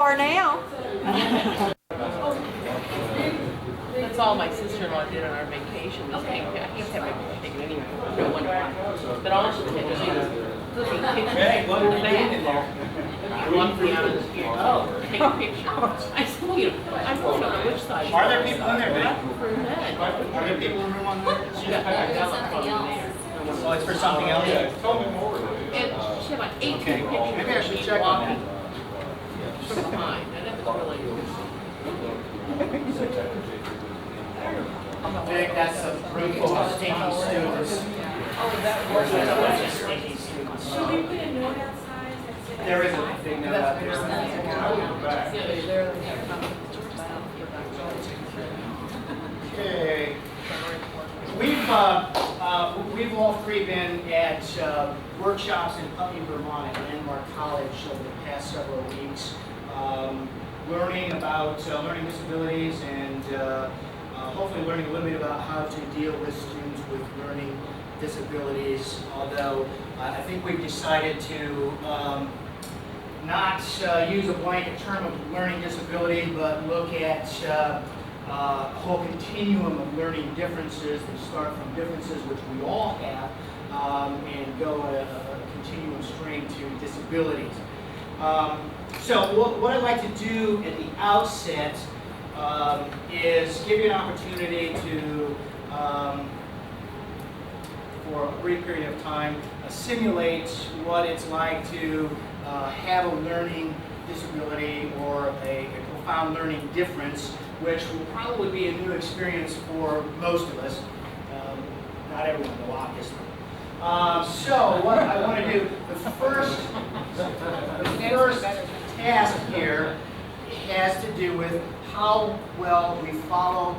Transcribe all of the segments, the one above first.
Are now. That's all my sister-in-law did on our vacation. Was hang, I can't have my taken anyway. No wonder why. But all she did was looking pictures of the back. He walked me out of the street. Oh, take a picture. I said, well, I really don't know which side. Are there people in there? But I prefer that. Are there people in the room on there? She got something else. Oh, it's for something else? And she had like 18 Okay. pictures. Maybe I should of me check on that. walking from behind. And that was really I think that's a group of stinky students. Just stinky students. Should we put a note outside? There is a big note out there. Okay. We've all three been at workshops in Putney, Vermont at Landmark College over the past several weeks, learning about learning disabilities and hopefully learning a little bit about how to deal with students with learning disabilities, although I think we've decided to not use a blanket term of learning disability, but look at a whole continuum of learning differences that start from differences which we all have and go at a continuum string to disabilities. So what I'd like to do at the outset is give you an opportunity to, for a brief period of time, simulate what it's like to have a learning disability or a profound learning difference, which will probably be a new experience for most of us. Not everyone, though, obviously. So what I want to do, the first task here has to do with how well we follow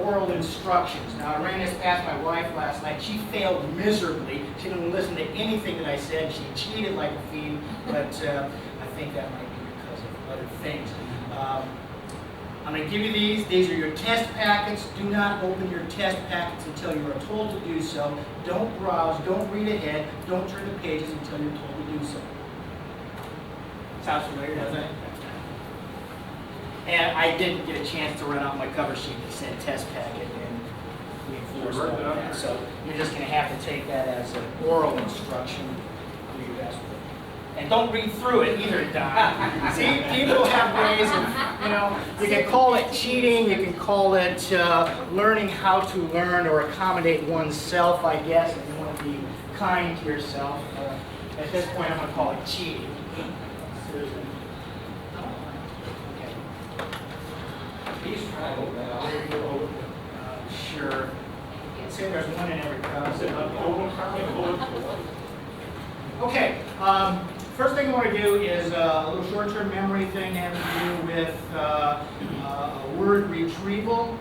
oral instructions. Now, I ran this past my wife last night. She failed miserably. She didn't listen to anything that I said. She cheated like a fiend, but I think that might be because of other things. I'm going to give you these. These are your test packets. Do not open your test packets until you are told to do so. Don't browse. Don't read ahead. Don't turn the pages until you're told to do so. Sounds familiar, doesn't it? And I didn't get a chance to run out my cover sheet that said test packet, and we enforced all of that. So you're just going to have to take that as an oral instruction. And don't read through it either, Don. See, people have ways of, you can call it cheating, you can call it learning how to learn or accommodate oneself, I guess, if you want to be kind to yourself. At this point, I'm going to call it cheating. Seriously. Sure. Say there's one in every cup. Okay. First thing I want to do is a little short-term memory thing having to do with a word retrieval.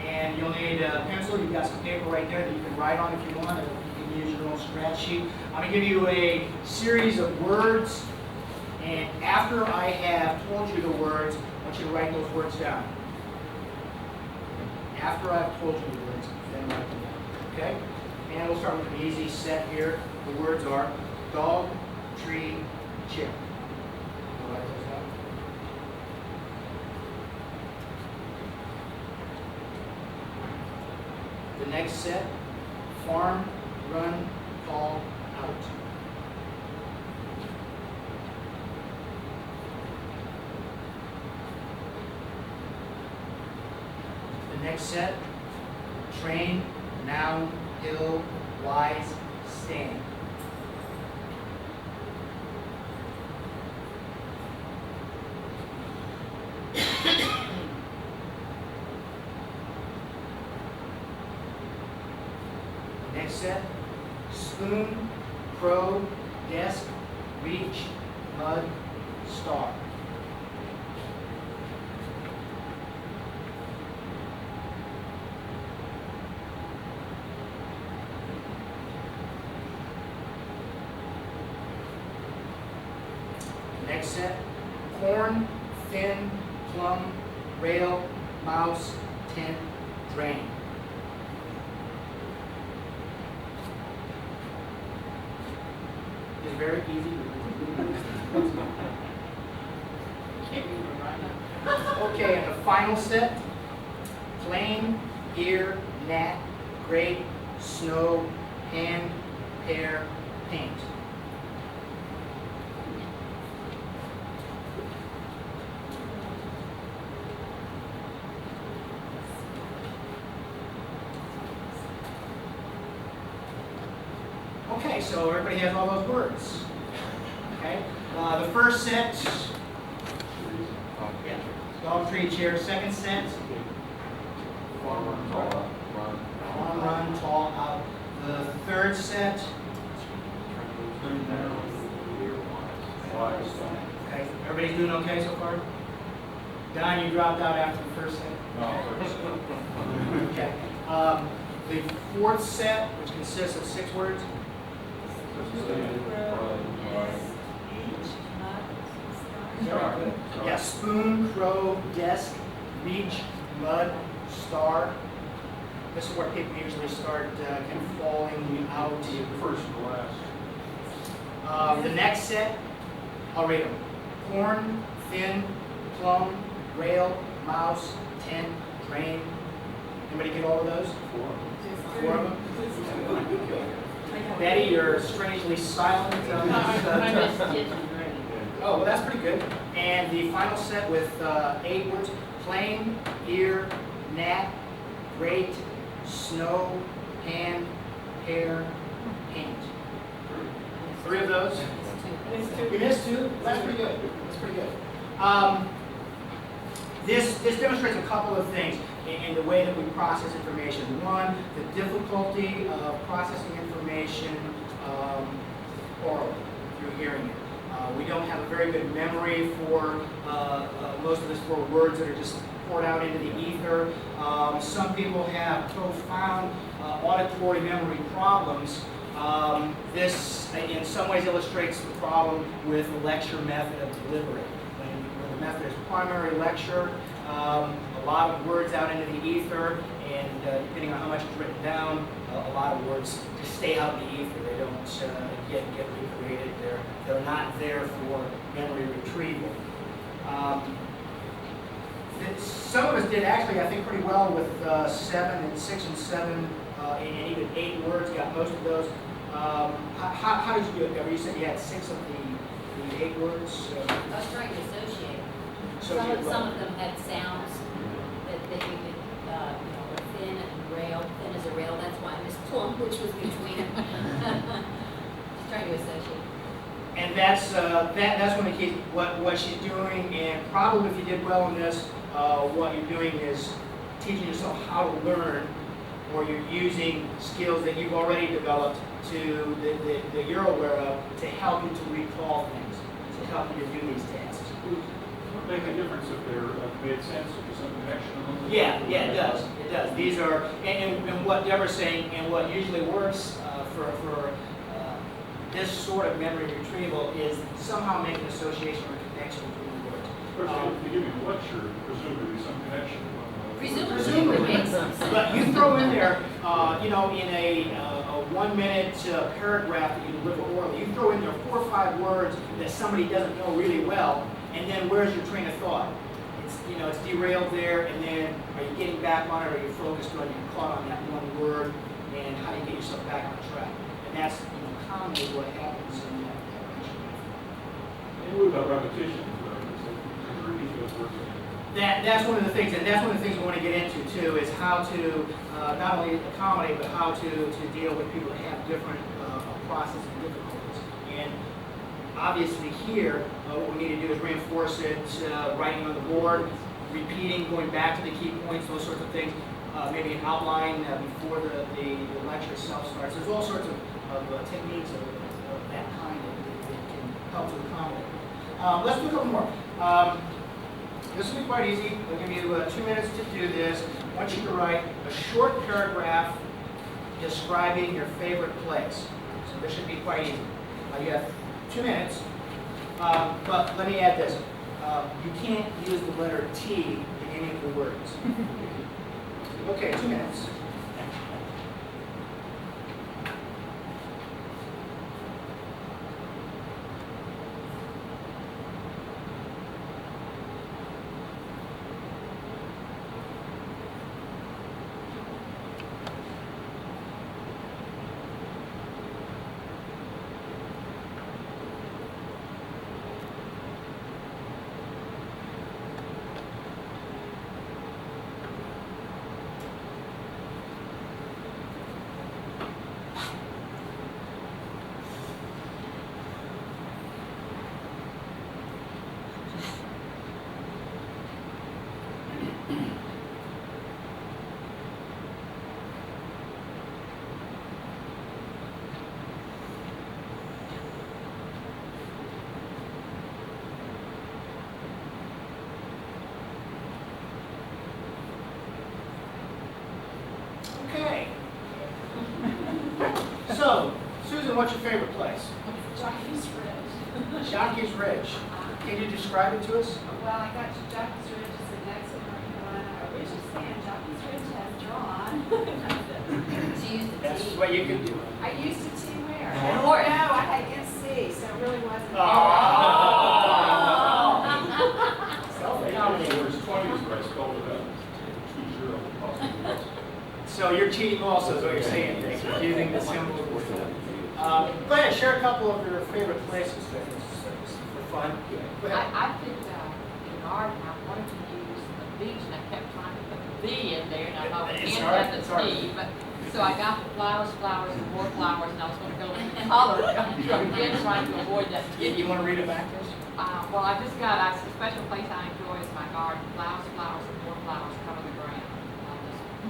And you'll need a pencil. You've got some paper right there that you can write on if you want. You can use your own scratch sheet. I'm going to give you a series of words. And after I have told you the words, I want you to write those words down. After I've told you the words, then write them down. Okay? And we'll start with an easy set here. The words are dog, tree, chair. I'll write those down. The next set, farm, run, call, out. The next set, train, noun, hill, wise, stand. Next set, spoon, crow, desk, reach, mud, star. Next set, corn, thin, plum, rail, mouse, tent, drain. It's very easy. Okay, and the final set, plain, ear, gnat, grape, snow, hand, pear, paint. Okay, so everybody has all those words. Okay, the first set, dog, tree, chair. Second set, on, run, tall, out. The third set, okay, everybody's doing okay so far? Don, you dropped out after the first set? Okay. The fourth set, which consists of 6 words. Yeah, spoon, crow, desk, reach, mud, star. This is where people usually start kind of falling out. First and last. The next set, I'll read them. Corn, thin, plum, rail, mouse, tent, train. Anybody get all of those? 4 of them? Betty, you're strangely silent. Oh, well, that's pretty good. And the final set with 8 words: plain, ear, gnat, grate, snow, hand, pear, paint. 3 of those. We missed 2. That's pretty good. That's pretty good. This demonstrates a couple of things in the way that we process information. One, the difficulty of processing information orally through hearing it. We don't have a very good memory for most of this for words that are just poured out into the ether. Some people have profound auditory memory problems. This, in some ways, illustrates the problem with the lecture method of delivery. When the method is primary lecture, a lot of words out into the ether, and depending on how much is written down, a lot of words just stay out in the ether. They don't get recreated. They're not there for memory retrieval. Some of us did actually, I think, pretty well with 6 and 7, and even 8 words. Got most of those. How did you do it, Deborah? You said you had 6 of the 8 words. I was trying to associate. So Some of them had sounds that you could, were thin and rail. Thin as a rail. That's why I missed plum, which was between them. Just trying to associate. And that's one of the keys. What she's doing, and probably if you did well in this, what you're doing is teaching yourself how to learn, or you're using skills that you've already developed that you're aware of to help you to recall things, to help you to do these tasks. Would make a difference if they're made sense, if there's some connection among them? Yeah, it does. It does. These are, and what Deborah's saying, and what usually works for this sort of memory retrieval is somehow make an association or connection between the words. Of course, if you give me a lecture, presumably some connection among them. Presumably makes some sense. But you throw in there, in a 1-minute paragraph that you deliver orally, you throw in there 4 or 5 words that somebody doesn't know really well, and then where's your train of thought? It's derailed there, and then are you getting back on it, or are you focused on, you're caught on that one word, and how do you get yourself back on track? And that's commonly what happens in that lecture. And what about repetition? Repeat those words. That's one of the things, and that's one of the things we want to get into too, is how to not only accommodate, but how to deal with people that have different processing difficulties. And obviously here, what we need to do is reinforce it, writing on the board, repeating, going back to the key points, those sorts of things. Maybe an outline before the lecture itself starts. There's all sorts of techniques of that kind that can help to accommodate. Let's do a couple more. This will be quite easy. I'll give you 2 minutes to do this. I want you to write a short paragraph describing your favorite place. So this should be quite easy. You have 2 minutes, but let me add this. You can't use the letter T in any of the words. Okay, 2 minutes. So, Susan, what's your favorite place? Jockey's Ridge. Jockey's Ridge. Can you describe it to us? Well, I got to Jockey's Ridge, it's in Exit, North Carolina. I wish it's saying Jockey's Ridge has drawn. She used the That's T. what you can do. I used a T where? Oh. Or no, I had NC, so it really wasn't. There's 20s, but I spelled it out. 2-0, possibly. So you're cheating also, is what you're saying, Dick, using the symbol. Go ahead, share a couple of your favorite places for fun. Go ahead. I picked the garden, I wanted to use the beach, and I kept trying to put the B in there, and I thought, we It's can't hard, have it's the hard. T, but, so I got the flowers, and more flowers, and I was gonna go with the color, again, trying to avoid that T. You want to read it back to us? Well, I just got, a special place I enjoy is my garden, flowers, and more flowers cover the ground.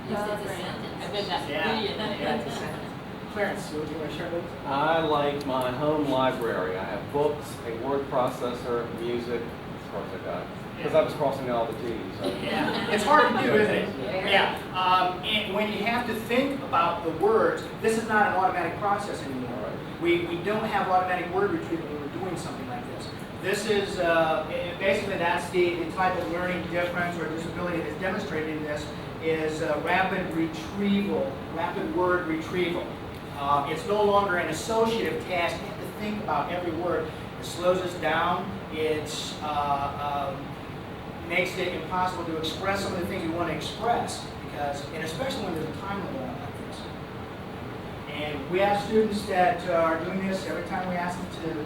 You said the sentence. And then that B in Yeah, there. it's a sentence. Clarence, would you want to share with us? I like my home library. I have books, a word processor, music, as far as I got. Because I was crossing all the T's. So. Yeah, it's hard to do, isn't it? Yeah. And when you have to think about the words, this is not an automatic process anymore. Right. We don't have automatic word retrieval when we're doing something like this. This is, basically that's the type of learning difference or disability that's demonstrated in this is rapid retrieval, rapid word retrieval. It's no longer an associative task. You have to think about every word. It slows us down. It makes it impossible to express some of the things we want to express, because, and especially when there's a time limit on like this. And we have students that are doing this every time we ask them to,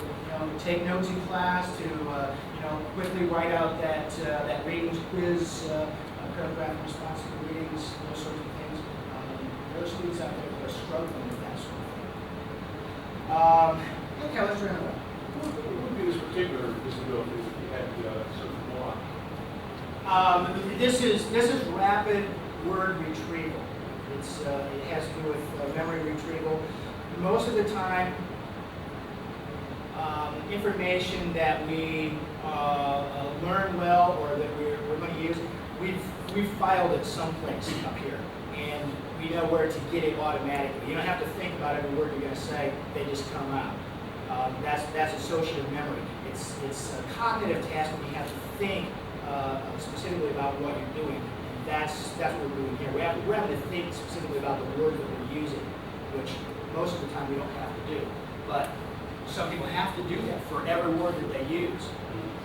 take notes in class, to, quickly write out that ratings quiz, paragraph in response to the readings, those sorts of things. There are students out there that are struggling with that sort of thing. Okay, let's run it. What would be this particular disability if you had a certain block? This is rapid word retrieval. It has to do with memory retrieval. Most of the time, information that we learn well or that we're going to use, we've filed it someplace up here, and we know where to get it automatically. You don't have to think about every word you're going to say; they just come out. That's associative memory. It's a cognitive task when you have to think specifically about what you're doing. And that's what we're doing here. We're having to think specifically about the word that we're using, which most of the time we don't have to do. But some people have to do that for every word that they use.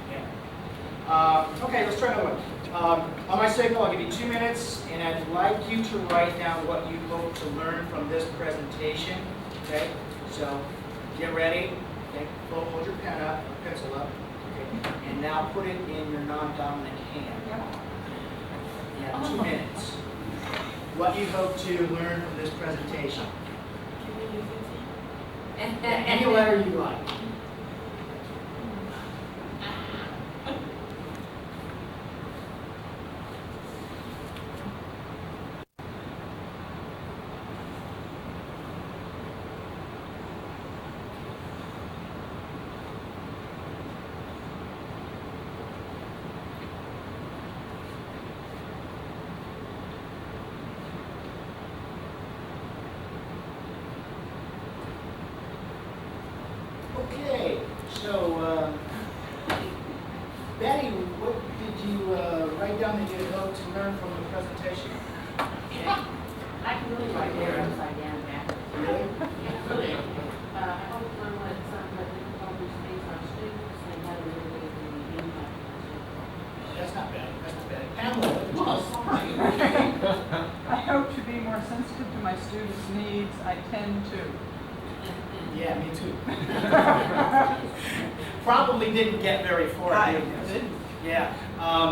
Yeah. Okay, let's try another one. On my signal, I'll give you 2 minutes, and I'd like you to write down what you hope to learn from this presentation. Okay, so get ready. Okay, hold your pen up, pencil up. Okay, and now put it in your non-dominant hand. You have 2 minutes. What you hope to learn from this presentation. Any letter you like. Okay, so Betty, what did you write down that you hope to learn from the presentation? I can really write there upside down backwards. Really? Really. I hope to learn what some of the difficulties face our students and how to really the impact. That's not bad. That's not bad. Pamela, what did you Well, sorry. I hope to be more sensitive to my students' needs. I tend to. Yeah, me too. Probably didn't get very far. I did you? didn't. Yeah.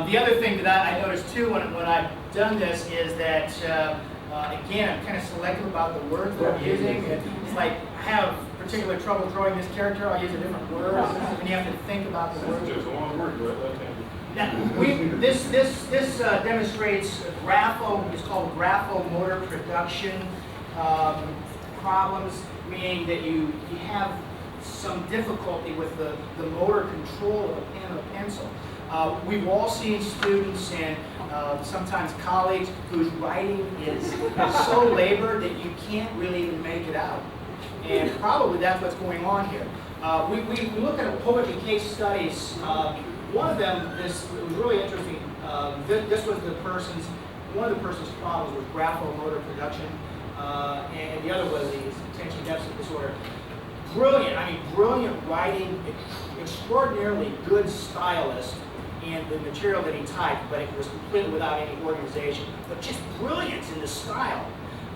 The other thing that I noticed too when I've done this is that, again, I'm kind of selective about the words that I'm using. It's like I have particular trouble drawing this character. I'll use a different word, and you have to think about the words. It's a long word, right? Left-handed. Now, this demonstrates it's called Graphomotor Production problems, meaning that you have some difficulty with the motor control of a pen or pencil. We've all seen students and sometimes colleagues whose writing is so labored that you can't really even make it out. And probably that's what's going on here. We look at poetry case studies. One of them, it was really interesting. This was one of the person's problems was Graphomotor Production, and the other was his attention deficit disorder. Brilliant writing, extraordinarily good stylist in the material that he typed, but it was completely without any organization, but just brilliance in the style.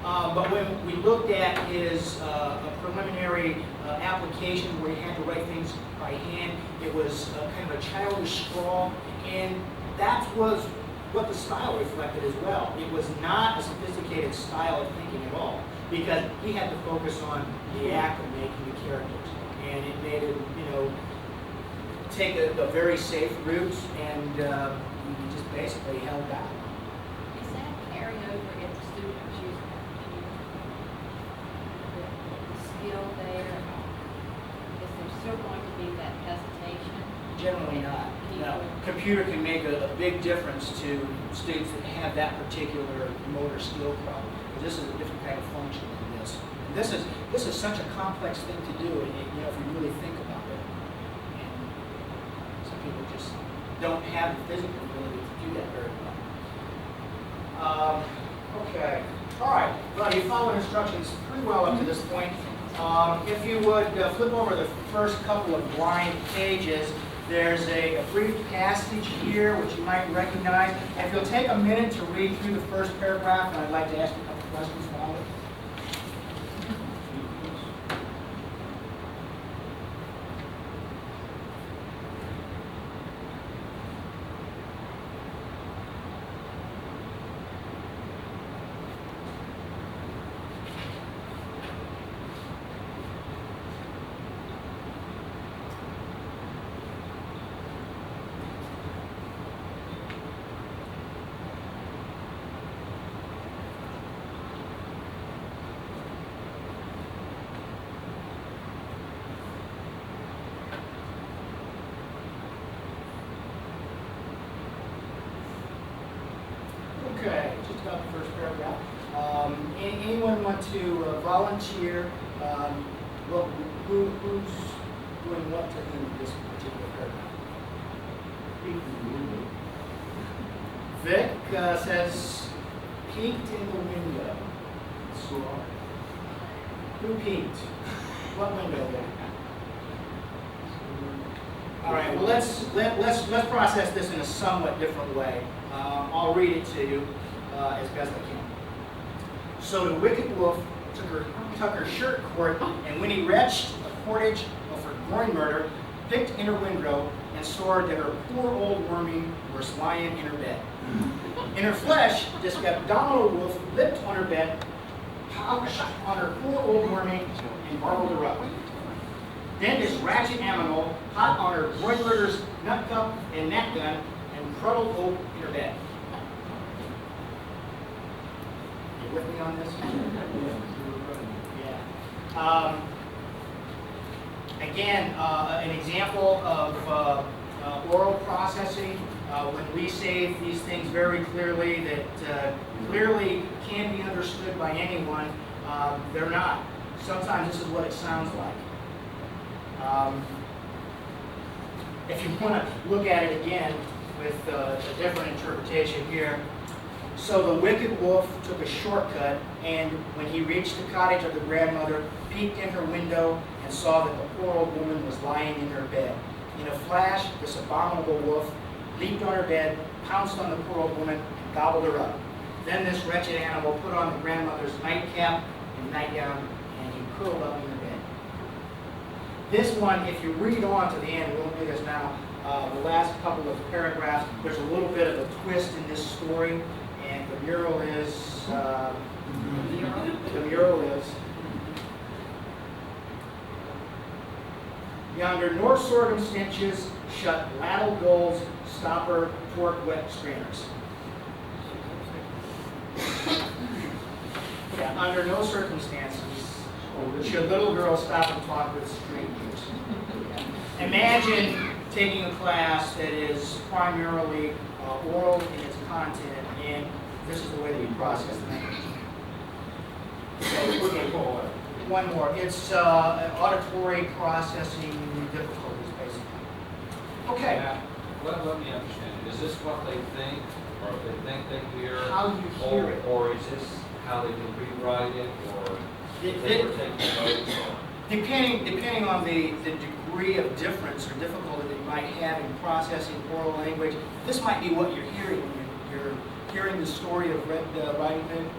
But when we looked at his preliminary application where he had to write things by hand, it was kind of a childish scrawl, and that was what the style reflected as well. It was not a sophisticated style of thinking at all, because he had to focus on the act of making the characters, and it made it, take a very safe route, and he just basically held back. Is that carry over if the students use the skill there? Is there still going to be that hesitation? Generally not. No. Computer can make a big difference to students that have that particular motor skill problem. This is a different kind of function than this. And this is such a complex thing to do, and if you really think about it. And some people just don't have the physical ability to do that very well. Okay. All right. Well, you followed instructions pretty well up to this point. If you would flip over the first couple of blind pages, there's a brief passage here which you might recognize. If you'll take a minute to read through the first paragraph, and I'd like to ask you a couple questions about it. Okay, just about the first paragraph. Anyone want to volunteer? Who's doing what to whom this particular paragraph? Vic says, peeked in the window. Who peeked? What window, Vic? All right. Well, let's process this in a somewhat different way. I'll read it to you as best I can. So the wicked wolf took her shirt cord, and when he reached a cordage of her groin murder, picked in her window, and saw that her poor old wormy was lying in her bed. In her flesh, this abdominal wolf leaped on her bed, pounced on her poor old wormy, and marbled her up. Then this ratchet animal hot on her groin murder's nut cup and neck gun, and cradled Hope in her bed. You with me on this? Yeah. Again, an example of oral processing. When we say these things very clearly that clearly can be understood by anyone, they're not. Sometimes this is what it sounds like. If you want to look at it again with a different interpretation here. So the wicked wolf took a shortcut, and when he reached the cottage of the grandmother, peeked in her window and saw that the poor old woman was lying in her bed. In a flash, this abominable wolf leaped on her bed, pounced on the poor old woman, and gobbled her up. Then this wretched animal put on the grandmother's nightcap and nightgown, and he curled up in her bed. This one, if you read on to the end, we won't do this now, the last couple of paragraphs, there's a little bit of a twist in this story, and the mural is, yonder north circumstances shut lattle gulls, stopper, torque wet strainers. Yeah, under no circumstances should little girls stop and talk with strangers. Yeah. Imagine taking a class that is primarily oral in its content, and this is the way that you process language. So we're going to call it. one more. It's auditory processing difficulties, basically. Okay. Now, let me understand. Is this what they think, or if they think they hear? How you hear it. Or is this how they can rewrite it, or if they were taking notes? Or? Depending on the degree of difference or difficulty that you might have in processing oral language, this might be what you're hearing when you're hearing the story of Red Riding Hood.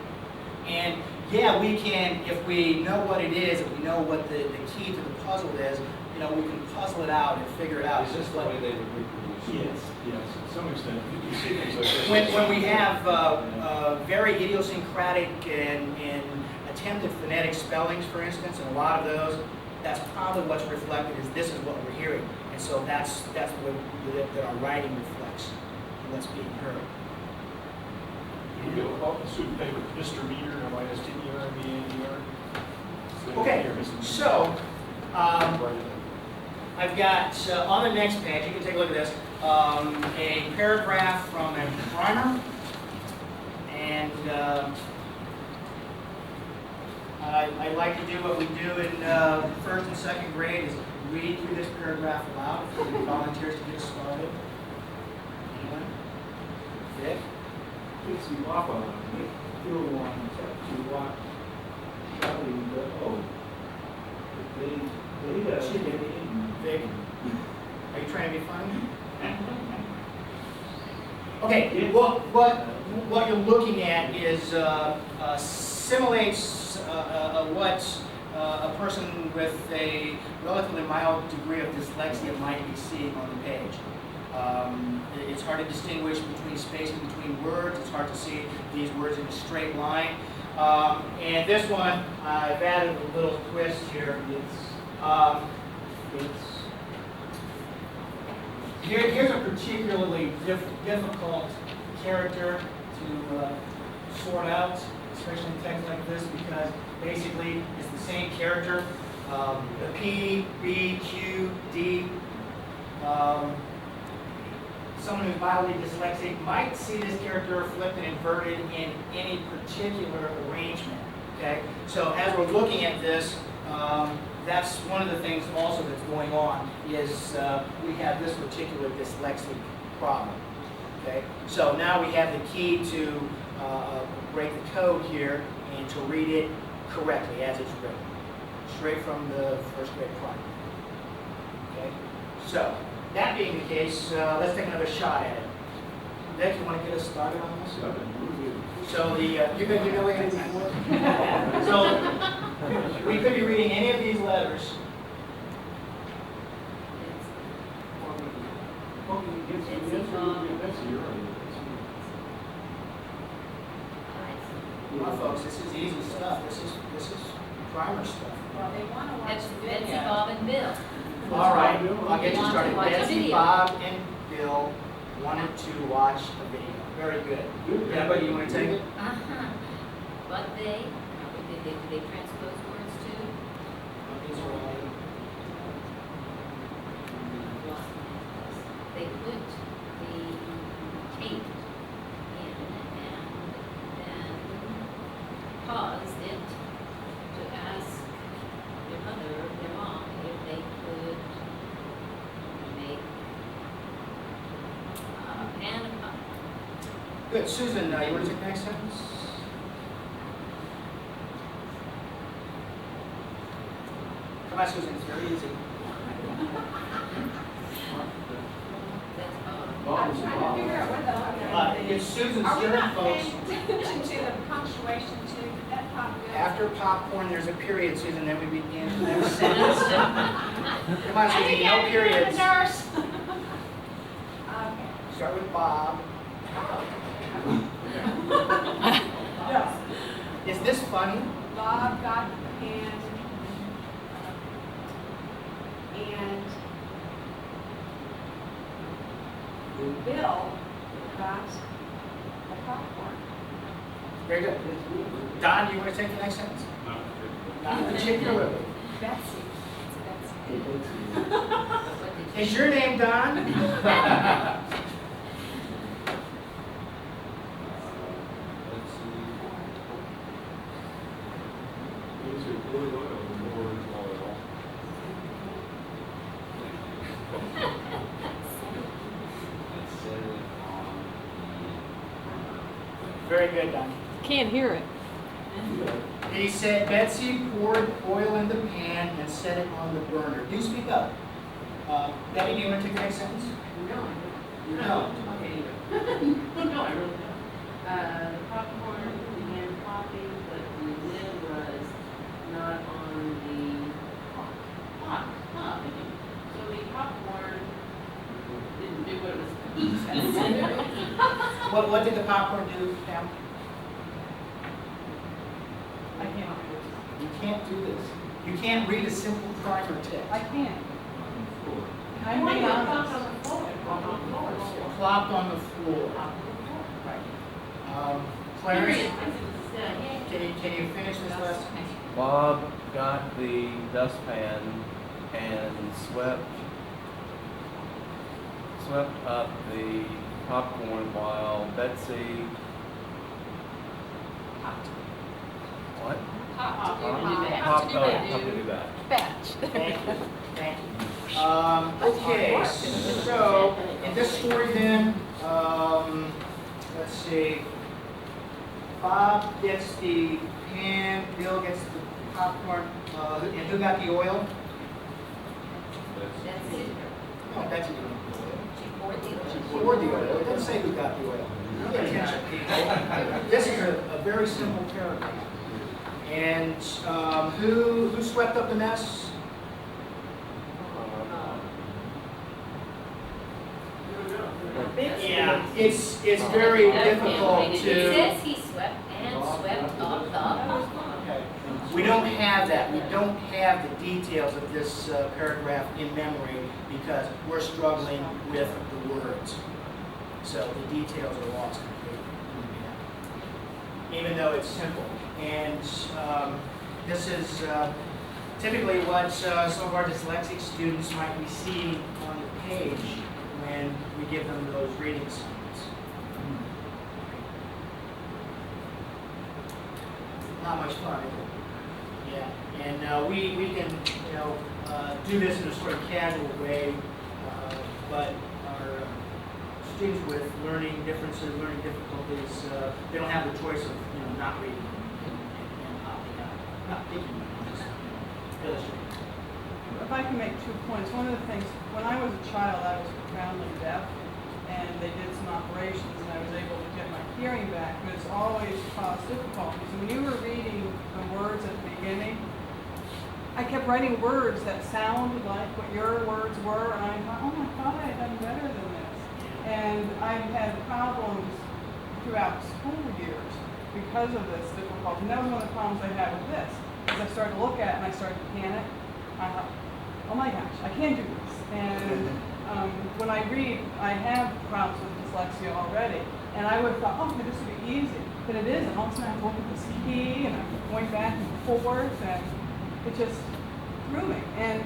And yeah, we can, if we know what it is, if we know what the key to the puzzle is, you know, we can puzzle it out and figure it out. Is this the way they would reproduce it? Yes, yes, to some extent. You see things like this. When we have very idiosyncratic and attempted phonetic spellings, for instance, and a lot of those, that's probably what's reflected is this is what we're hearing. And so that's what that our writing reflects and what's being heard. We go about the student paper, Mr. Meter, M-I-S-T-E-R-M-E-A-D-R. Okay, so I've got on the next page, you can take a look at this, a paragraph from a primer, and I like to do what we do in first and second grade is read through this paragraph aloud. If anybody volunteers to get started. Anyone? Vic? It's the off on it. You'll want to watch probably the Vic? Are you trying to be funny? Okay, what you're looking at is simulates what a person with a relatively mild degree of dyslexia might be seeing on the page. It's hard to distinguish between spacing between words. It's hard to see these words in a straight line. And this one, I've added a little twist here. Here's a particularly difficult character to sort out, especially in text like this, because basically it's the same character. The P, B, Q, D. Someone who's mildly dyslexic might see this character flipped and inverted in any particular arrangement. Okay, so as we're looking at this, that's one of the things also that's going on is we have this particular dyslexic problem. Okay, so now we have the key to break the code here and to read it correctly as it's written, straight from the first grade primer. Okay, so that being the case, let's take another shot at it. Vic, you want to get us started on this? So you've been humiliated before? So we could be reading any of these letters. Come on, folks, this is easy stuff. This is primer stuff. Well, they want to watch That's the Betsy, video. Bob, and Bill. All right, I'll get you Want to started. watch a Betsy, video. Bob, and Bill wanted to watch a video. Very good. Deborah, you want to take it? Uh-huh. But did they transpose words too? These are all- They put the tape in and then paused it to ask their mother, their mom, if they could make pan pie. Good. Susan, you want to take the next sentence? Come on, Susan, it's very easy. That's all. I'm trying to figure out what the. It's Susan's Are we turn, not folks. paying attention to the punctuation too? Did that pop good? After popcorn, there's a period, Susan, then we begin the next sentence. Come on, Susan, no periods. Nurse. Okay. Start with Bob. Is this funny? Bob got the pen and Bill got the popcorn. Very good. Don, do you want to take the next sentence? Not particularly. Betsy. It's Betsy. What did Is your name Don? Let's see. These are really low. Very good, Don. Can't hear it. He said, Betsy poured oil in the pan and set it on the burner. Do speak up. Debbie, do you want to take the next sentence? No. Okay. No, I really don't. The popcorn began popping, but the lid was not on the pot. So the popcorn didn't do what it was supposed to. What did the popcorn do, Pam? I can't do this. You can't do this. You can't read a simple primer text. I can't. I I'm might being have honest. popped on the floor. Plopped on the floor. Clarence, can you finish this lesson? Bob got the dustpan and swept up the popcorn while Betsy. What? Pop to do Pop, that. how to do that? Thank you. Thank you. Okay, so in this story then, let's see. Bob gets the pan, Bill gets the popcorn, and who got the oil? That's it. No, Betsy didn't get the oil. She poured the oil. She poured the oil. It doesn't say who got the oil. Pay attention, people. This is a very simple paragraph. And who swept up the mess? Yeah, it's very difficult It to. says he swept up the popcorn. We don't have that. We don't have the details of this paragraph in memory because we're struggling with the words. So the details are lost completely. Even though it's simple. And this is typically what some of our dyslexic students might be seeing on the page when we give them those reading signs. Not much fun, is it? Yeah, and we can do this in a sort of casual way, but our students with learning differences, learning difficulties, they don't have the choice of not reading and opting out, not thinking, just illustrating. If I can make 2 points. One of the things, when I was a child, I was profoundly deaf, and they did some operations, and I was able to get my hearing back, but it's always caused difficulties. And when you were reading the words at the beginning, I kept writing words that sounded like what your words were, and I thought, oh, I thought I had done better than this. And I've had problems throughout school years because of this difficulty. And that was one of the problems I had with this. As I started to look at it and I started to panic, I thought, oh my gosh, I can't do this. And when I read, I have problems with dyslexia already. And I would have thought, oh, this would be easy. But it isn't. All of a sudden I have to look at this key and I'm going back and forth and it just threw me. And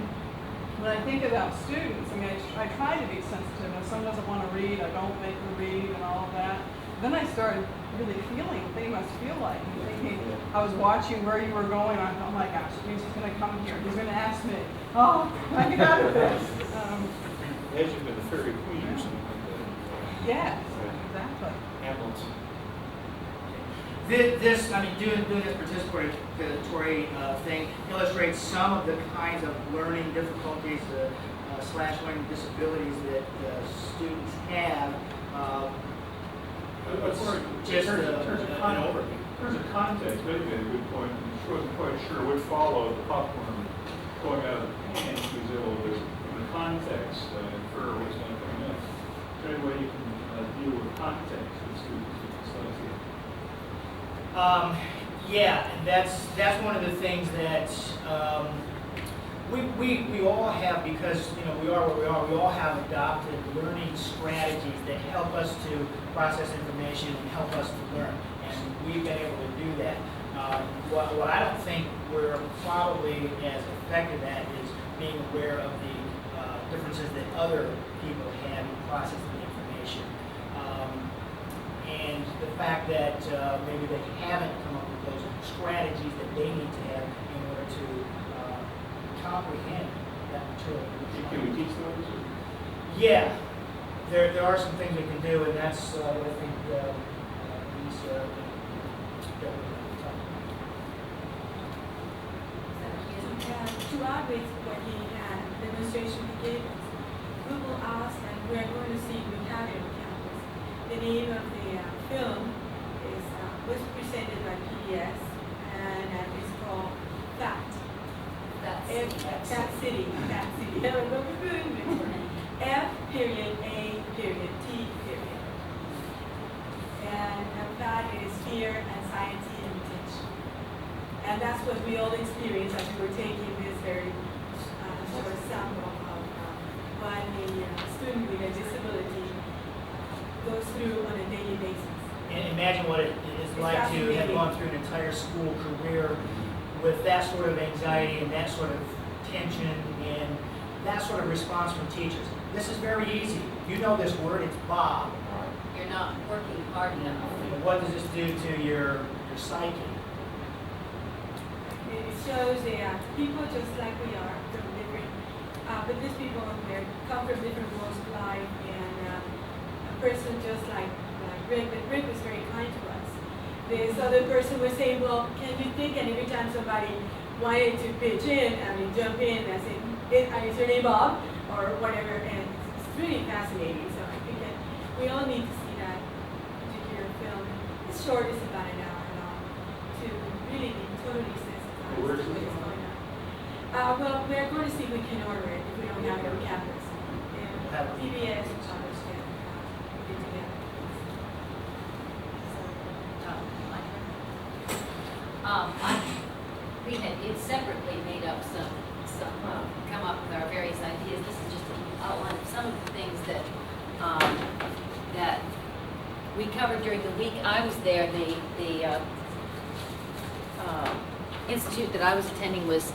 when I think about students, I mean, I try to be sensitive. If someone doesn't want to read, I don't make them read and all of that. Then I started really feeling what they must feel like. And thinking, I was watching where you were going. I thought, oh my gosh, he's going to come here. He's going to ask me, oh, I get out of this. As you've been a fairy queen or something like that. Yes, exactly. Hamlet's. This, I mean, doing this participatory thing illustrates some of the kinds of learning difficulties / learning disabilities that students have. Just an overview. There's a context, maybe a good point. I wasn't quite sure what followed the popcorn going out of the pan. She was able to, from the context, infer what's going to come next. Is there any way you can deal with context with students with dyslexia? Yeah, and that's one of the things that we all have, because we are where we are. We all have adopted learning strategies that help us to process information and help us to learn, and we've been able to do that. What I don't think we're probably as effective at is being aware of the differences that other people have in processing the information. And the fact that maybe they haven't come up with those strategies that they need to have in order to comprehend that material. Can we teach those? Or? Yeah, there are some things we can do, and that's what I think the To add with what he had, the demonstration he gave us, Google asked, and we are going to see if we have it on campus. The name of the film was presented by PBS, and it's called Fact. That city. F period A period T period. And that is fear, anxiety, and attention. And that's what we all experienced as we were taking this very short sample of what a student with a disability goes through on a daily basis. And imagine what it is like to have gone through an entire school career with that sort of anxiety and that sort of tension and that sort of response from teachers. This is very easy. You know this word, it's Bob. You're not working hard enough. And what does this do to your psyche? It shows that people just like we are from different, but these people come from different walks of life, and a person just like Rick, but Rick was very kind to us. This other person was saying, well, can you think, and every time somebody wanted to pitch in, jump in and say, is your name Bob? Or whatever, and it's really fascinating. So I think that we all need to see that particular film. It's short, it's about an hour long, to really be totally sensitized to what is going on. Well, we're going to see if we can order it if we don't have it on campus. And PBS and others can get together. We had separately made up come up with our various ideas. This is just an outline of some of the things that that we covered during the week I was there. The institute that I was attending was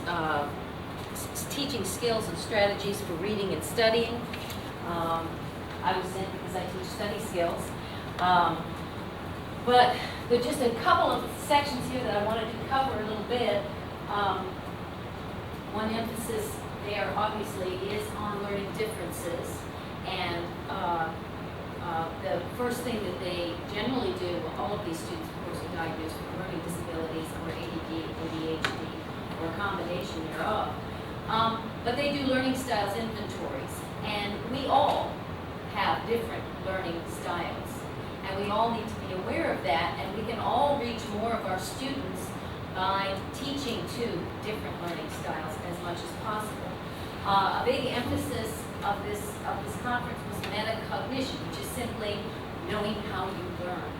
teaching skills and strategies for reading and studying. I was in because I teach study skills. But there's just a couple of sections here that I wanted to cover a little bit. One emphasis there obviously is on learning differences, and the first thing that they generally do, all of these students of course are diagnosed with learning disabilities or ADD, ADHD, or a combination thereof. But they do learning styles inventories, and we all have different learning styles. And we all need to be aware of that, and we can all reach more of our students by teaching to different learning styles as much as possible. A big emphasis of this conference was metacognition, which is simply knowing how you learn.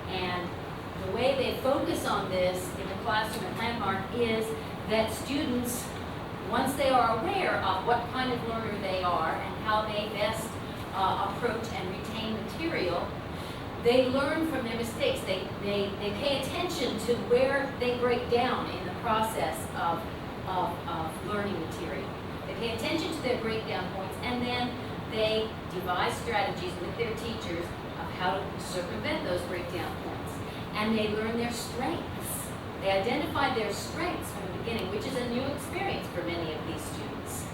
And the way they focus on this in the classroom at Landmark is that students, once they are aware of what kind of learner they are and how they best approach and retain material, they learn from their mistakes. They pay attention to where they break down in the process of learning material. They pay attention to their breakdown points, and then they devise strategies with their teachers of how to circumvent those breakdown points. And they learn their strengths. They identify their strengths from the beginning, which is a new experience for many of these students.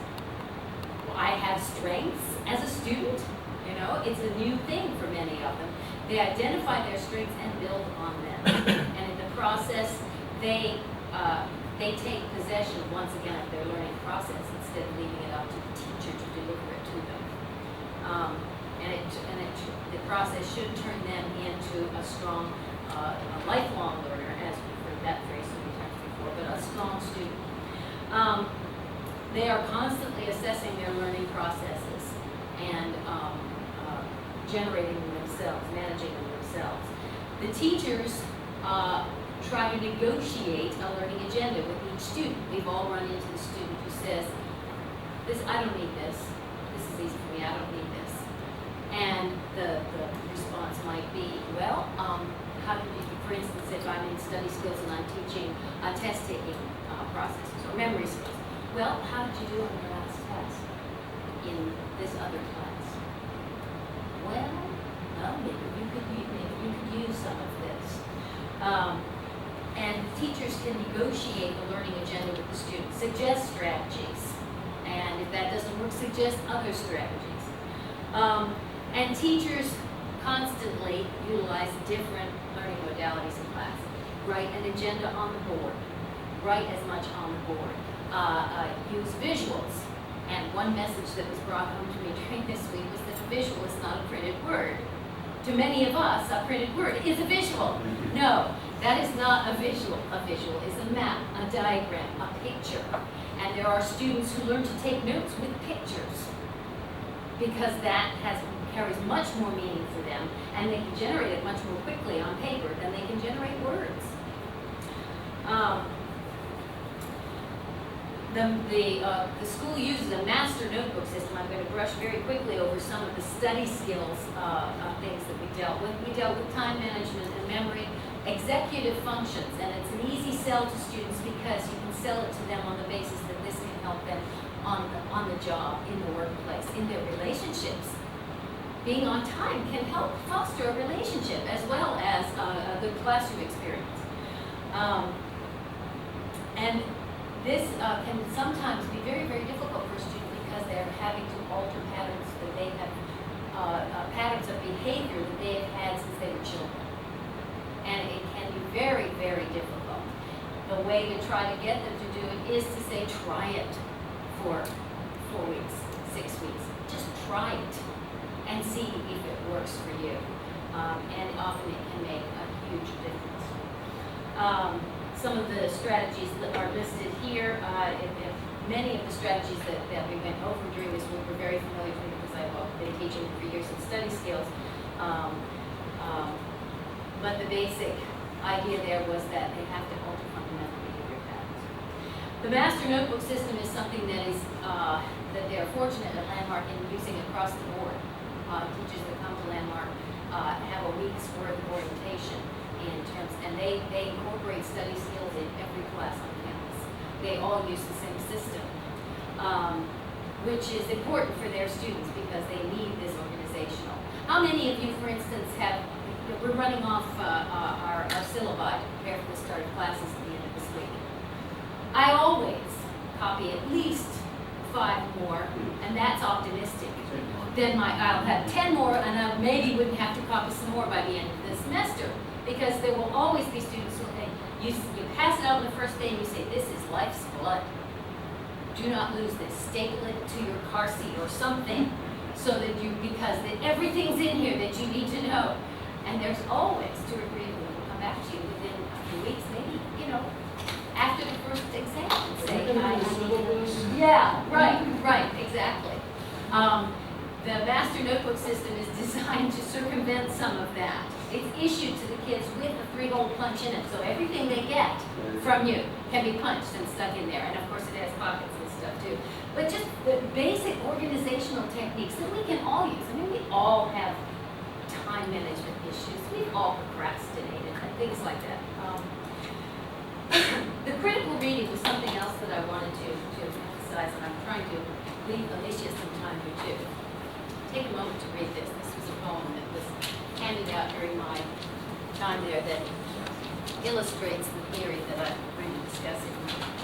I have strengths as a student, you know, it's a new thing for many of them. They identify their strengths and build on them. And in the process, they take possession once again of their learning process instead of leaving it up to the teacher to deliver it to them. The process should turn them into a strong, a lifelong learner, as we've heard that phrase so many times before, but a strong student. They are constantly assessing their learning processes and generating them themselves, managing them themselves. The teachers try to negotiate a learning agenda with each student. We've all run into the student who says, I don't need this. This is easy for me, I don't need this. And the response might be, well, how do you, for instance, if I'm in study skills and I'm teaching test-taking processes or memory skills, well, how did you do on your last test in this other class? Well, maybe you could use some of this. And teachers can negotiate the learning agenda with the students, suggest strategies, and if that doesn't work, suggest other strategies. And teachers constantly utilize different learning modalities in class. Write an agenda on the board. Write as much on the board. Use visuals. And one message that was brought home to me during this week was that a visual is not a printed word. To many of us, a printed word is a visual. No, that is not a visual. A visual is a map, a diagram, a picture. And there are students who learn to take notes with pictures because that carries much more meaning for them, and they can generate it much more quickly on paper than they can generate words. The school uses a master notebook system. I'm going to brush very quickly over some of the study skills things that we dealt with. We dealt with time management and memory, executive functions, and it's an easy sell to students because you can sell it to them on the basis that this can help them on the job, in the workplace, in their relationships. Being on time can help foster a relationship as well as a good classroom experience. And this can sometimes be very, very difficult for a student because they're having to alter patterns that they have, patterns of behavior that they have had since they were children. And it can be very, very difficult. The way to try to get them to do it is to say, try it for 4 weeks, 6 weeks. Just try it and see if it works for you. And often it can make a huge difference. Some of the strategies that are listed here, many of the strategies that we went over during this week were very familiar to me because I've been teaching for years in study skills. But the basic idea there was that they have to alter fundamental behavior patterns. The master notebook system is something that is that they are fortunate at Landmark in using across the board. Teachers that come to Landmark have a week's worth of orientation in terms, and they incorporate study skills in every class on campus. They all use the same system, which is important for their students because they need this organizational. How many of you, for instance, we're running off our syllabi to prepare for the start of classes at the end of this week. I always copy at least 5 more, and that's optimistic. Then I'll have 10 more, and I maybe wouldn't have to copy some more by the end of the semester, because there will always be students who think, you pass it out on the first day and you say, this is life's blood. Do not lose this. Staple it to your car seat or something, so that because everything's in here that you need to know. And there's always 2 or 3 who will come back to you within a few weeks, maybe, after the first exam and say, yeah, right, exactly. The master notebook system is designed to circumvent some of that. It's issued to the kids with a 3-hole punch in it, so everything they get from you can be punched and stuck in there. And of course it has pockets and stuff too. But just the basic organizational techniques that we can all use. I mean, we all have time management issues. We've all procrastinated and things like that. The critical reading was something else that I wanted to emphasize, and I'm trying to leave Alicia some time here too. Take a moment to read this. This was a poem that was handed out during my time there that illustrates the theory that I'm going to discuss in a moment.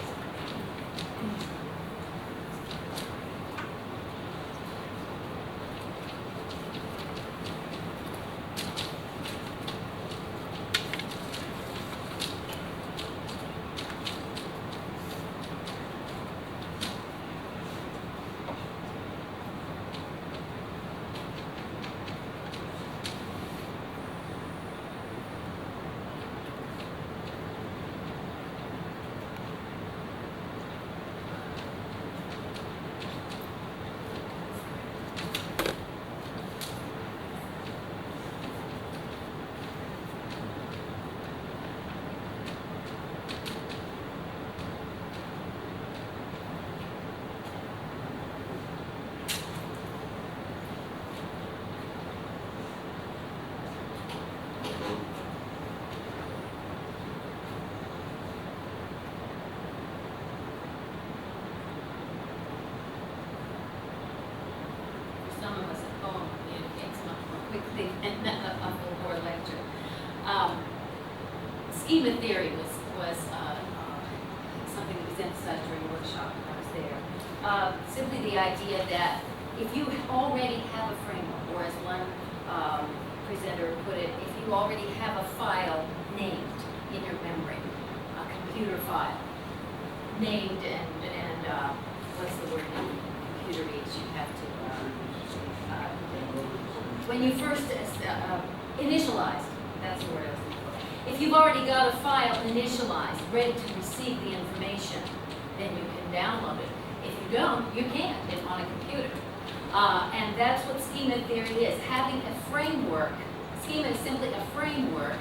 Schema theory was something that was emphasized during a workshop when I was there. Simply the idea that if you already have a framework, or as one presenter put it, if you already have a file named in your memory, a computer file, named and what's the word in computer age you have to, when you first initialized, that's the word I was looking for. If you've already got a file initialized, ready to receive the information, then you can download it. If you don't, you can't on a computer. And that's what schema theory is, having a framework. Schema is simply a framework,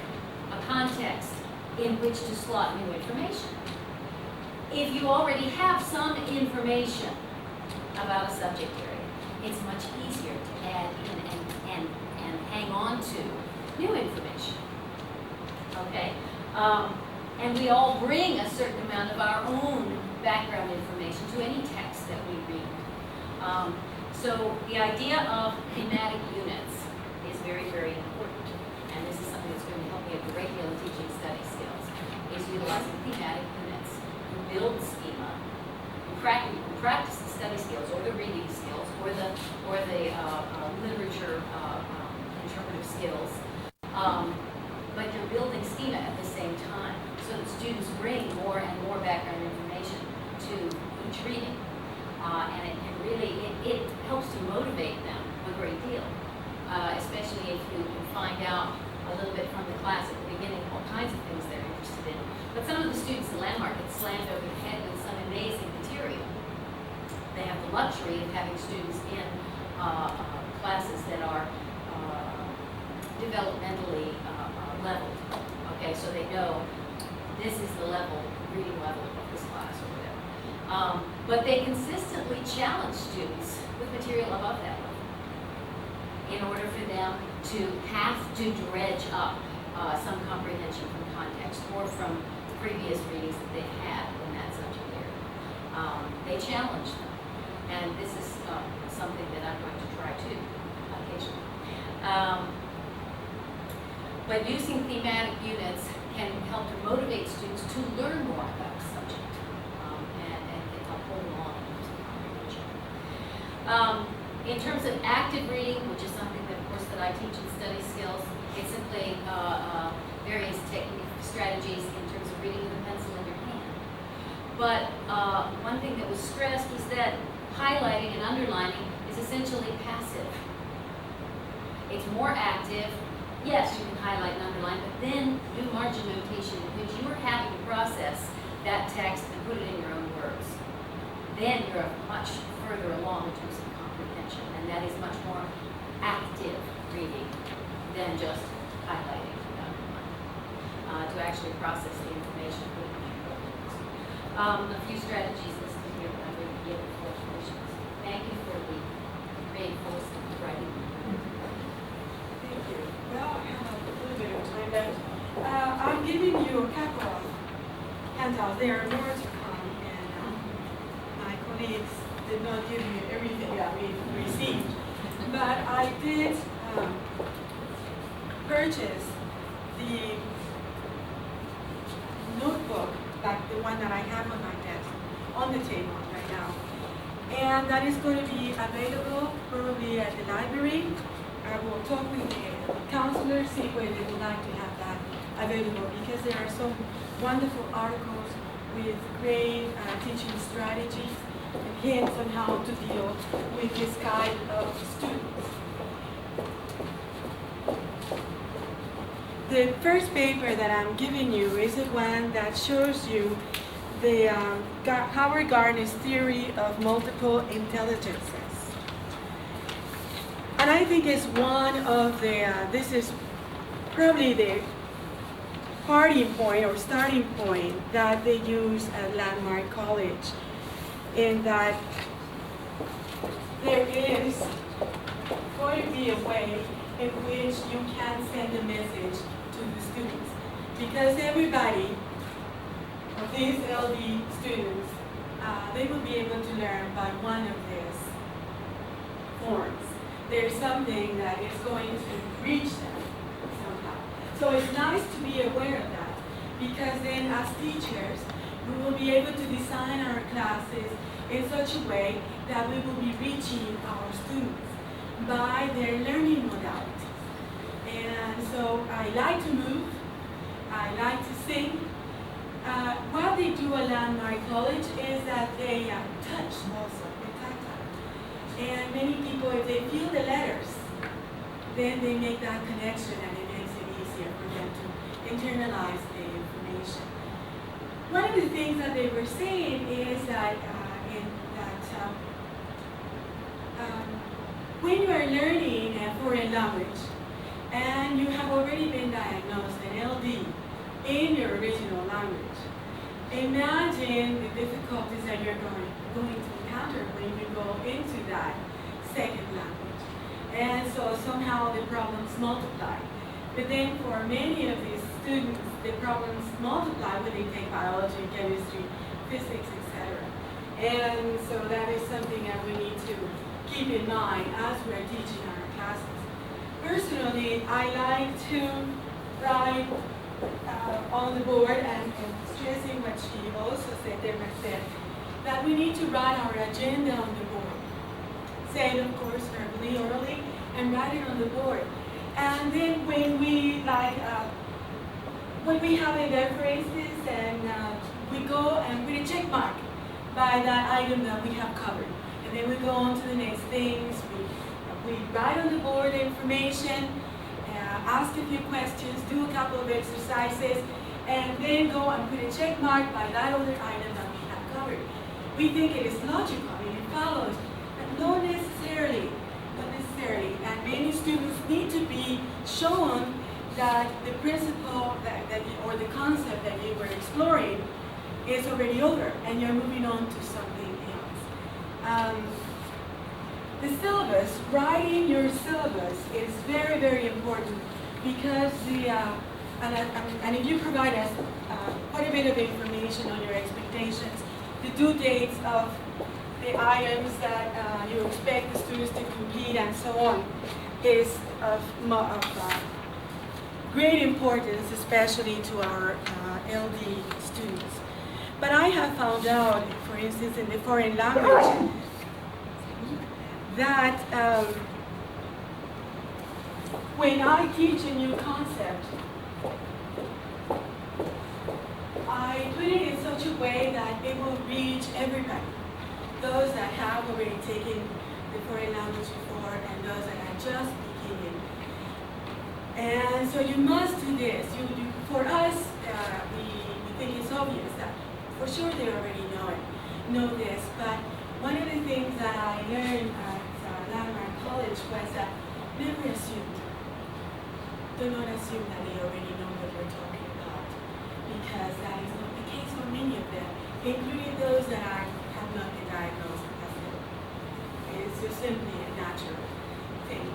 a context in which to slot new information. If you already have some information about a subject area, it's much easier to add in and hang on to new information. Okay? And we all bring a certain amount of our own background information to any text that we read. So the idea of thematic units is very, very important. And this is something that's going to help me a great deal in teaching study skills, is utilizing thematic units. You build schema, you practice the study skills or the reading skills or the literature interpretive skills, but you're building schema at the same time so that students bring more and more background information to each reading. And it can really, it helps to motivate them a great deal, especially if you can find out a little bit from the class at the beginning all kinds of things they're interested in. But some of the students in Landmark get slammed over the head with some amazing material. They have the luxury of having students in classes that are developmentally leveled. Okay, so they know this is the level, reading level of this class or whatever. But they consistently challenge students with material above that level in order for them to have to dredge up some comprehension from context or from previous readings that they've had in that subject area. They challenge them, and this is something that I'm going to try too occasionally. But using thematic units can help to motivate students to learn more about a subject and can help hold on in terms of comprehension. In terms of active reading, which is something that, of course, that I teach in study skills, it's simply various strategies in terms of reading with a pencil in your hand. But one thing that was stressed was that highlighting and underlining is essentially passive. It's more active. Yes, you can highlight and underline, but then do margin notation in which you are having to process that text and put it in your own words. Then you're much further along in terms of comprehension, and that is much more active reading than just highlighting and underlining, to actually process the information. A few strategies listed here, but I'm going to give full questions. Thank you for the reinforcement of writing. Well, I have a little bit of time left. I'm giving you a couple of handouts. There are more to come, and my colleagues did not give me everything that we received. But I did purchase the notebook, like the one that I have on my desk, on the table right now. And that is going to be available probably at the library. I will talk with the counselors, see where they would like to have that available, because there are some wonderful articles with great teaching strategies and hints on how to deal with this kind of students. The first paper that I'm giving you is the one that shows you the Howard Gardner's theory of multiple intelligences. And I think it's one of the, this is probably the parting point or starting point that they use at Landmark College, in that there is going to be a way in which you can send a message to the students. Because everybody of these LD students, they will be able to learn by one of these forms. There's something that is going to reach them somehow. So it's nice to be aware of that, because then as teachers, we will be able to design our classes in such a way that we will be reaching our students by their learning modality. And And so I like to move, I like to sing. What they do at Landmark College is that they touch also, they're tactile. And many people, if they feel the letters, then they make that connection and it makes it easier for them to internalize the information. One of the things that they were saying is that, when you are learning a foreign language and you have already been diagnosed an LD in your original language, imagine the difficulties that you're going to encounter when you go into that second language. And so somehow the problems multiply. But then for many of these students, the problems multiply when they take biology, chemistry, physics, etc. And so that is something that we need to keep in mind as we're teaching our classes. Personally, I like to write on the board and stressing what she also said, Deborah said, that we need to write our agenda on the board. Say it, of course, verbally, orally, and write it on the board. And then when we have a references and we go and put a check mark by that item that we have covered. And then we go on to the next things. We write on the board the information, ask a few questions, do a couple of exercises, and then go and put a check mark by that other item that we have covered. We think it is logical, I mean, it follows, but not necessarily. And many students need to be shown that the principle or the concept that you were exploring is already over and you're moving on to something else. The syllabus, writing your syllabus is very, very important because and if you provide us quite a bit of information on your expectations, the due dates of the items that you expect the students to complete and so on is of great importance, especially to our LD students. But I have found out, for instance, in the foreign language, that when I teach a new concept, I put it in such a way that it will reach everybody. Those that have already taken the foreign language before and those that are just beginning. And so you must do this. For us, we think it's obvious that for sure they already know this, but one of the things that I learned at Landmark College was that never assume. Do not assume that they already know what you're talking about, because that is not the case for many of them, including those that have not been diagnosed as ill. It's just simply a natural thing.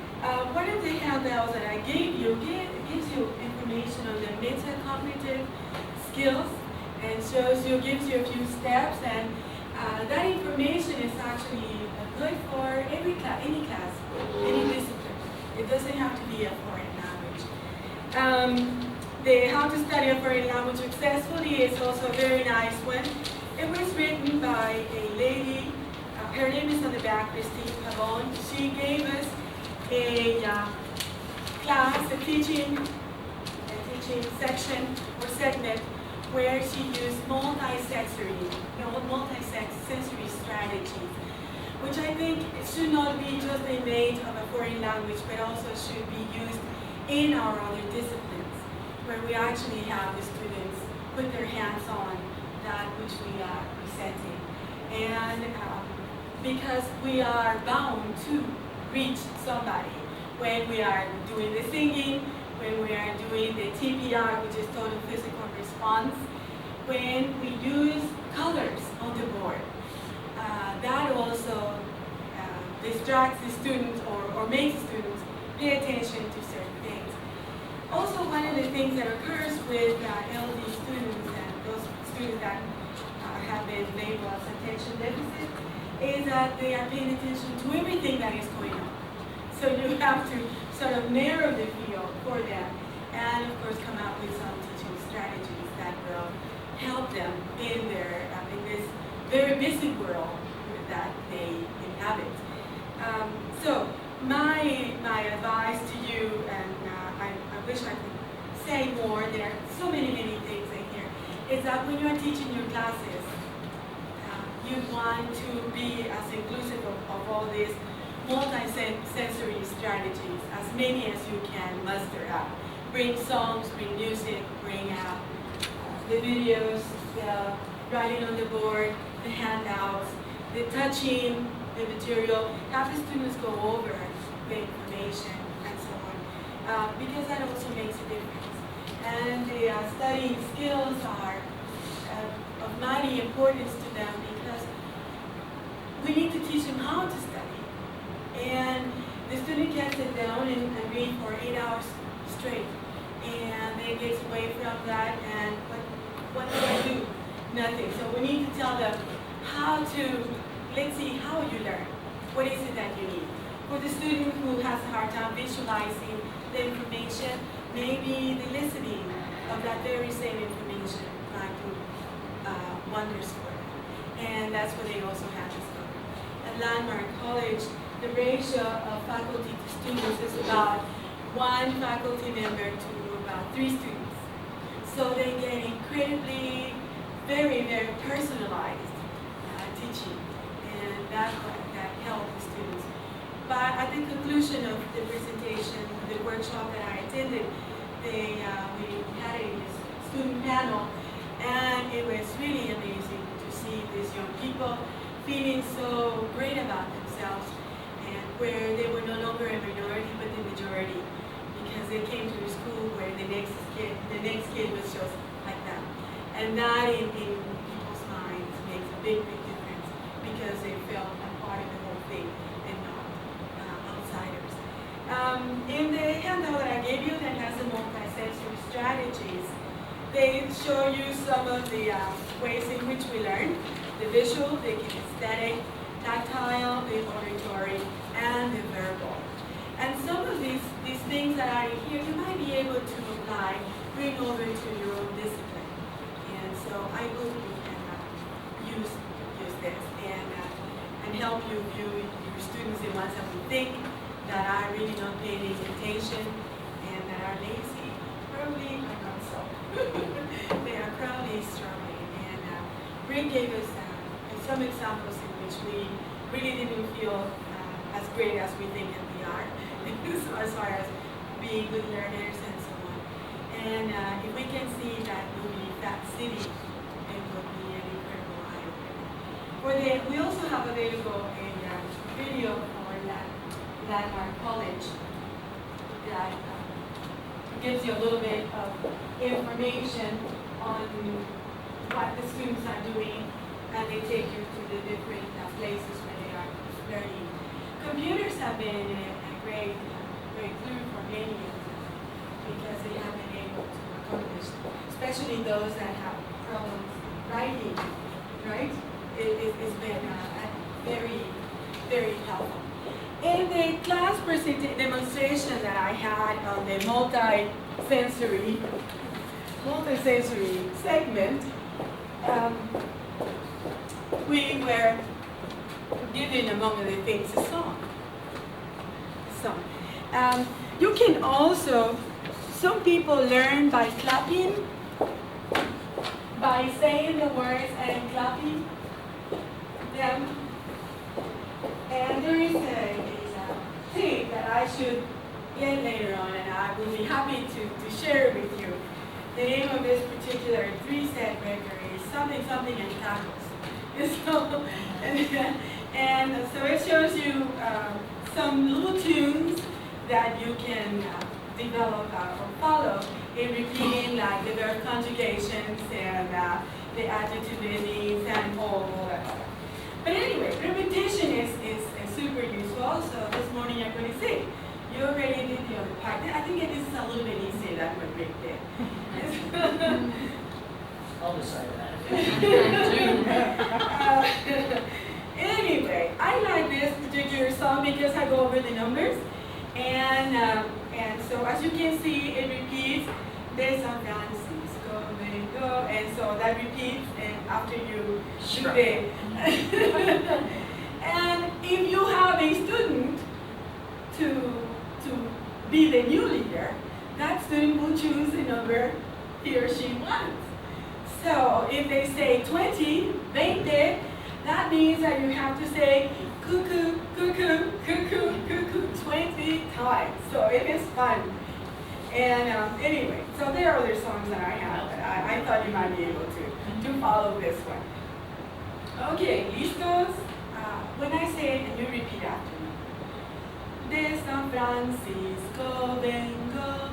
One of the handouts that I gave you gives you information on the metacognitive skills and gives you a few steps, and that information is actually good for any class, any discipline. It doesn't have to be a foreign language. The How to Study a Foreign Language Successfully is also a very nice one. It was written by a lady, her name is on the back, Christine Pavon. She gave us a class, a teaching section or segment where she used multi-sensory strategies, which I think should not be just innate of a foreign language, but also should be used in our other disciplines, where we actually have the students put their hands on that which we are presenting. And because we are bound to reach somebody when we are doing the singing, when we are doing the TPR, which is total physical response, when we use colors on the board. That also distracts the students or makes the students pay attention to certain things. Also, one of the things that occurs with LD students and those students that have been labeled as attention deficit is that they are paying attention to everything that is going on. So you have to sort of narrow the field for them and, of course, come up with some teaching strategies that will help them in this very busy world that they inhabit. So my advice to you, and I wish more, there are so many things in here, is that when you're teaching your classes, you want to be as inclusive of all these multi-sensory strategies, as many as you can muster up. Bring songs, bring music, bring the videos, the writing on the board, the handouts, the touching, the material. Have the students go over the information and so on, because that also makes a difference. And the studying skills are of mighty importance to them because we need to teach them how to study. And the student can sit down and read for 8 hours straight, and then gets away from that, and what do I do? Nothing. So we need to tell them how to, let's see how you learn. What is it that you need? For the student who has a hard time visualizing the information, maybe the listening of that very same information might do wonders for them. And that's what they also have discovered. At Landmark College, the ratio of faculty to students is about 1 faculty member to about 3 students. So they get incredibly, very personalized teaching, and that helps the students. But at the conclusion of the presentation, the workshop that I attended, we had a student panel, and it was really amazing to see these young people feeling so great about themselves, and where they were no longer a minority but the majority, because they came to a school where the next kid was just like them. And that in people's minds makes a big difference, because they felt a part of the whole thing and not outsiders. In the handout that I gave you that has the multi-sensory strategies, they show you some of the ways in which we learn: the visual, the kinesthetic, tactile, the auditory, and the verbal. And some of these things that are in here, you might be able to apply, bring over to your own discipline. And so I hope you can use this and help you view your students, the ones that we think that are really not paying any attention and that are lazy. Probably are not so. They are probably struggling. And Rick gave us some examples in which we really didn't feel as great as we think that we are, so as far as being good learners and so on. And if we can see that movie, Fat City, it will be an incredible eye-opener. We also have available a video for Landmark College that gives you a little bit of information on what the students are doing, and they take you to the different places where they are learning. Computers have been a great breakthrough for many years because they have been able to accomplish, especially those that have problems writing, right? It's been very helpful. In the class demonstration that I had on the multi-sensory segment, we were given, among other things, a song. You can also, some people learn by clapping, by saying the words and clapping them. And there is a thing that I should get later on, and I will be happy to share with you. The name of this particular 3-set record is something and tacos. And so it shows you some little tunes that you can develop or follow in repeating, like the verb conjugations and the adjective endings and all that. But anyway, repetition is super useful. So this morning you're going to sing. You already did the other part. I think this is a little bit easier than what Rick did. I'll decide that. Anyway, I like this particular song because I go over the numbers, and so as you can see, it repeats. There's some dances, go, go, and so that repeats, and after you do it. And if you have a student to be the new leader, that student will choose the number he or she wants. So if they say 20, 20, that means that you have to say cuckoo, cuckoo, cuckoo, cuckoo 20 times. So it is fun. And anyway, so there are other songs that I have that I thought you might be able to follow this one. Okay, listos? When I say it, and you repeat after me. De San Francisco vengo.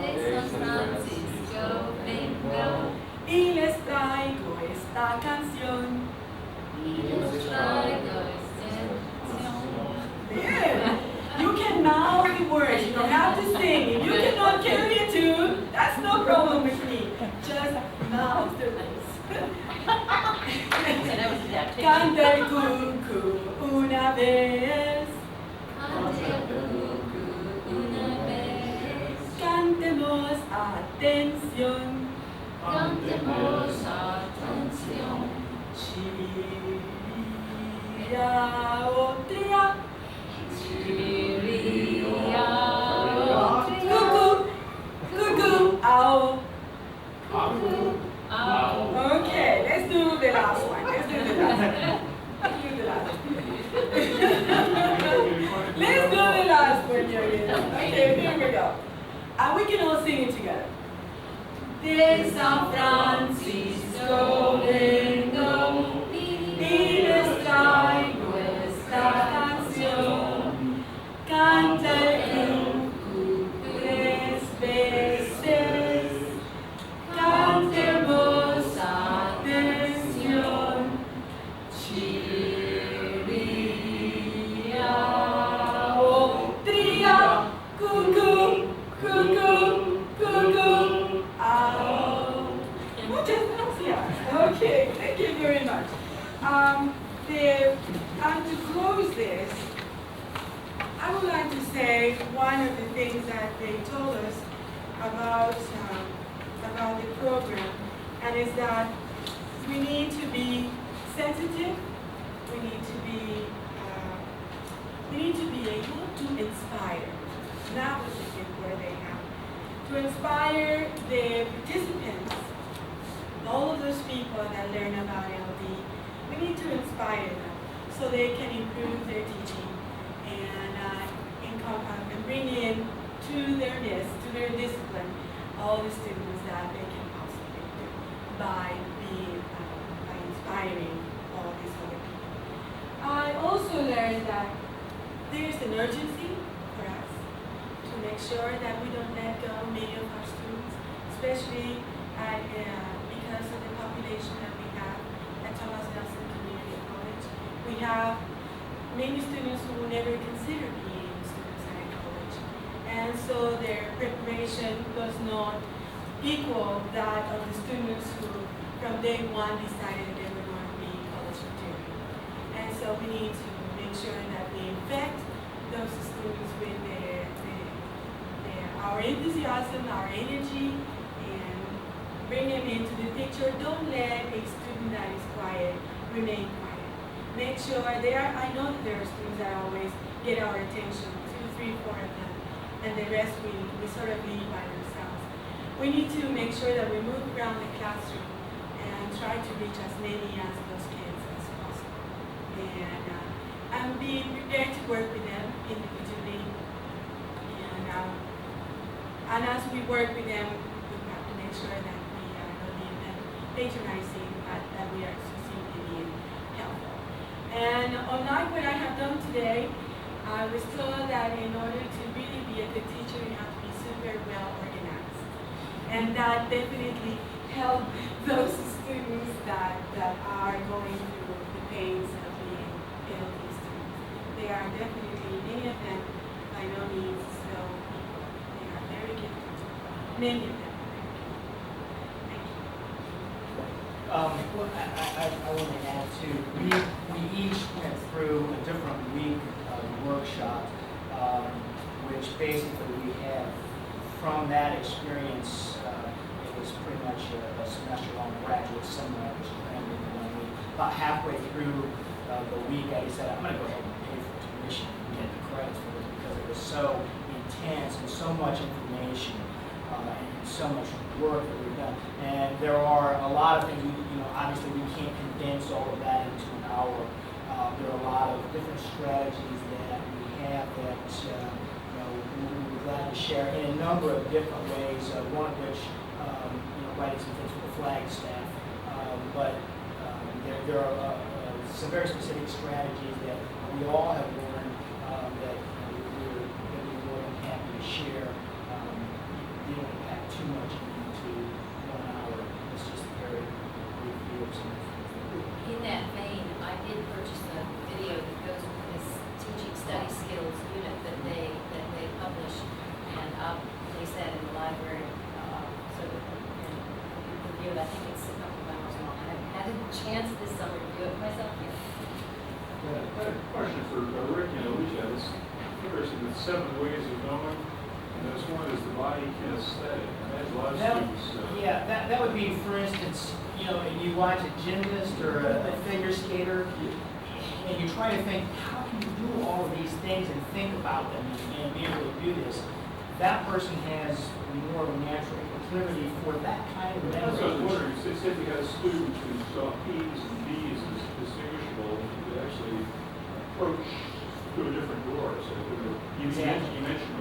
De San Francisco vengo. Y les traigo esta canción. Y les traigo esta canción. Yeah. You can mouth the words, you don't have to sing. If you cannot carry a tune, that's no problem with me. Just mouth the words. Canta el cucú una vez. Cante el cucú una vez. Cantemos atención. Cantemos atención. Chiria otria. Chiria Cucú, cucú, ow. Cuckoo, ow. Okay, let's do the last one. Let's do the last one. Let's do the last one. Let's do the last one, Yogi. Okay, here we go. And we can all sing it together. De San Francisco vengo y les traigo esta canción. Canta el cucú 3 veces. Cantemos atención. Chiria otria. Cucú, cucú, cucú. Ow. Muchas gracias. Okay, thank you very much. And to close this, I would like to say one of the things that they told us about the program, and is that we need to be sensitive. We need to be able to inspire. That was the good word they have. To inspire the participants, all of those people that learn about LD, we need to inspire them so they can improve their teaching and bring in to their list, to their discipline, all the students that they can possibly do by inspiring all these other people. I also learned that there's an urgency for us to make sure that we don't let go many of our students, especially because of the population that we have at Thomas Nelson Community College. We have many students who will never consider being students at a college. And so their preparation does not equal that of the students who from day one decided they were going to be college material. And so we need to make sure that we infect those students with our enthusiasm, our energy, and bring them into the picture. Don't let a student that is quiet remain quiet. Make sure I know that there are students that always get our attention, 2, 3, 4 of them, and the rest we sort of leave by themselves. We need to make sure that we move around the classroom and try to reach as many as those kids as possible. And be prepared to work with them individually. And as we work with them, we have to make sure that we are not being patronizing, but that we are simply being helpful. And unlike what I have done today, I was told that in order to really be a good teacher, you have to be super well organized. And that definitely helps those students that are going through the pains of being LD students. They are definitely, many of them, by no means slow people. They are very gifted. Many of them are very gifted. Thank you. Well, I want to add too, we each went through a different week of workshop, which basically we had from that experience, it was pretty much a semester-long graduate seminar that was crammed into 1 week. About halfway through the week, I said, I'm going to go ahead and pay for tuition and get the credits for this because it was so intense and so much information and so much work that we've done. And there are a lot of things, obviously we can't condense all of that into an hour. There are a lot of different strategies that we have that we're glad to share in a number of different ways, one of which, writing some things for the flag staff. But there are some very specific strategies that we all have learned that we're going to be more than happy to share. You don't pack too much into 1 hour. It's just a very brief view of some of the things. In that vein, I did purchase a video that goes with this teaching study skills unit that they publish, and I'll place that in the library so that you can review it. I think it's a couple of hours long. I haven't had a chance this summer to do it myself yet. I had a question for Rick and Alicia. I was interested in 7 ways of knowing, and this one is the body kinesthetic. And that's a lot of students. Yeah, that would be, for instance, you watch a gymnast or a figure skater, and you try to think, how can you do all of these things and think about them and be able to do this? That person has more of a natural proclivity for that kind of That's what I was memory. wondering. Say if you had a student who saw P's and B's as distinguishable, you could actually approach to a different door. So you mentioned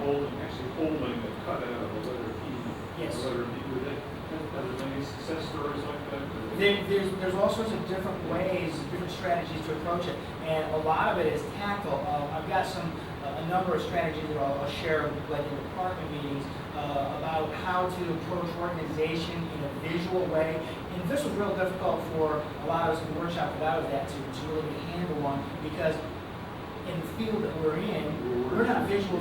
holding a cutout of a letter P. Yes. A letter B. Are there any success stories like that? There's all sorts of different ways, different strategies to approach it, and a lot of it is tactile. I've got a number of strategies that I'll share, like in department meetings, about how to approach organization in a visual way. And this was real difficult for a lot of us in the workshop that I was at to really get a handle on, because in the field that we're in, we're not visual.